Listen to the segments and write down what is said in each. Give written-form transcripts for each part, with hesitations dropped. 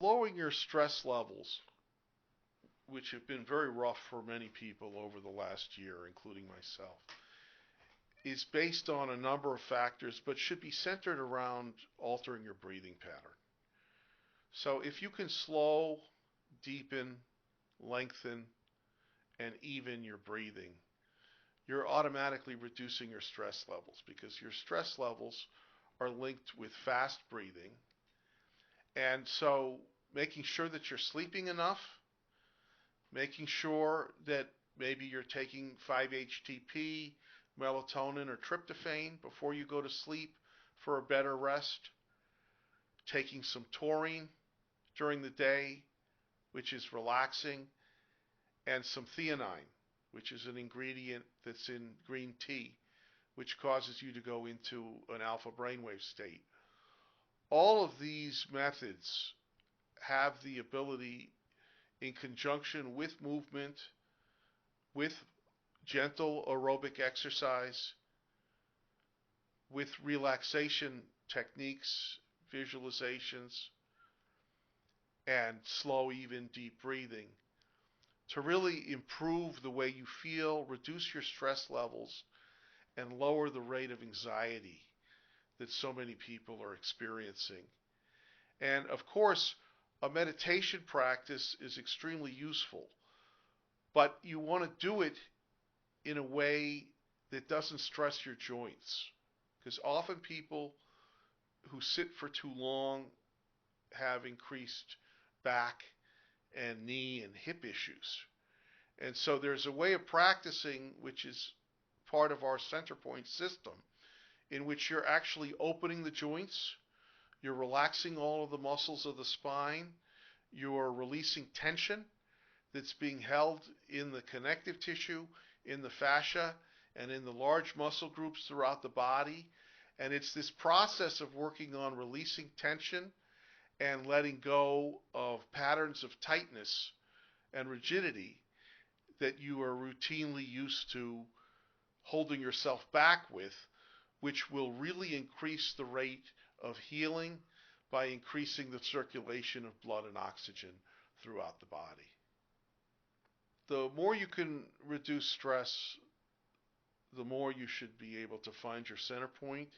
lowering your stress levels, which have been very rough for many people over the last year, including myself, is based on a number of factors, but should be centered around altering your breathing pattern. So if you can slow, deepen, lengthen, and even your breathing, you're automatically reducing your stress levels because your stress levels are linked with fast breathing. And so making sure that you're sleeping enough, making sure that maybe you're taking 5-HTP, melatonin, or tryptophan before you go to sleep for a better rest, taking some taurine during the day, which is relaxing, and some threonine, which is an ingredient that's in green tea, which causes you to go into an alpha brainwave state. All of these methods have the ability, in conjunction with movement, with gentle aerobic exercise, with relaxation techniques, visualizations, and slow, even, deep breathing, to really improve the way you feel, reduce your stress levels, and lower the rate of anxiety that so many people are experiencing. And of course, a meditation practice is extremely useful, but you want to do it in a way that doesn't stress your joints, because often people who sit for too long have increased back and knee and hip issues. And so there's a way of practicing, which is part of our center point system, in which you're actually opening the joints, you're relaxing all of the muscles of the spine, you're releasing tension that's being held in the connective tissue, in the fascia, and in the large muscle groups throughout the body. And it's this process of working on releasing tension and letting go of patterns of tightness and rigidity that you are routinely used to holding yourself back with, which will really increase the rate of healing by increasing the circulation of blood and oxygen throughout the body. The more you can reduce stress, the more you should be able to find your center point,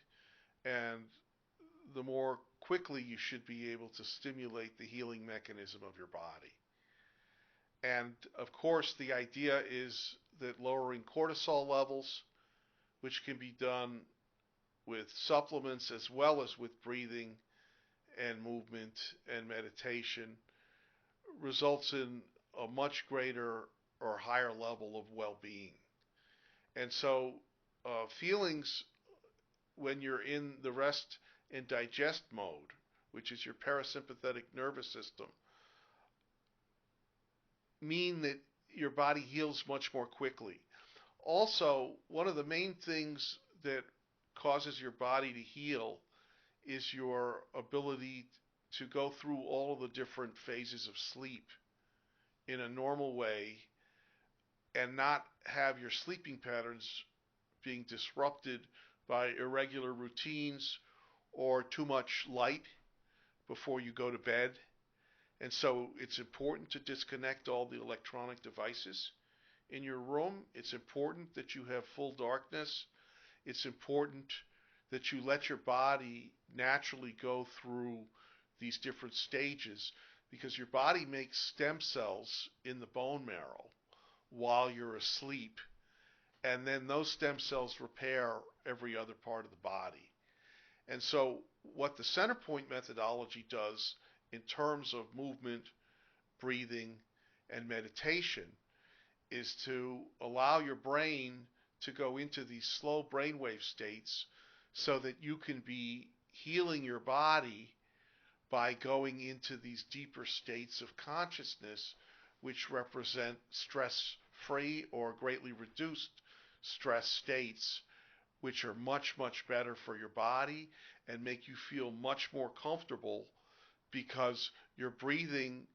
and the more quickly you should be able to stimulate the healing mechanism of your body. And of course, the idea is that lowering cortisol levels, which can be done with supplements as well as with breathing and movement and meditation, results in a much greater or higher level of well-being. And so feelings when you're in the rest and digest mode, which is your parasympathetic nervous system, mean that your body heals much more quickly. Also, one of the main things that causes your body to heal is your ability to go through all of the different phases of sleep in a normal way and not have your sleeping patterns being disrupted by irregular routines or too much light before you go to bed. And so it's important to disconnect all the electronic devices in your room. It's important that you have full darkness. It's important that you let your body naturally go through these different stages, because your body makes stem cells in the bone marrow while you're asleep, and then those stem cells repair every other part of the body. And so what the center point methodology does in terms of movement, breathing, and meditation is to allow your brain to go into these slow brainwave states so that you can be healing your body by going into these deeper states of consciousness, which represent stress-free or greatly reduced stress states, which are much, much better for your body and make you feel much more comfortable because your breathing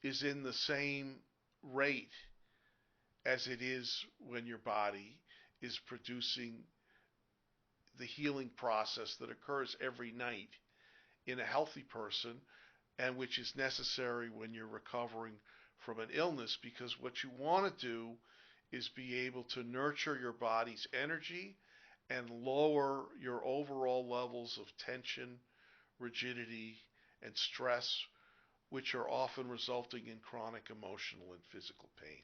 is in the same rate as it is when your body is producing the healing process that occurs every night in a healthy person and which is necessary when you're recovering from an illness, because what you want to do is be able to nurture your body's energy and lower your overall levels of tension, rigidity, and stress, which are often resulting in chronic emotional and physical pain.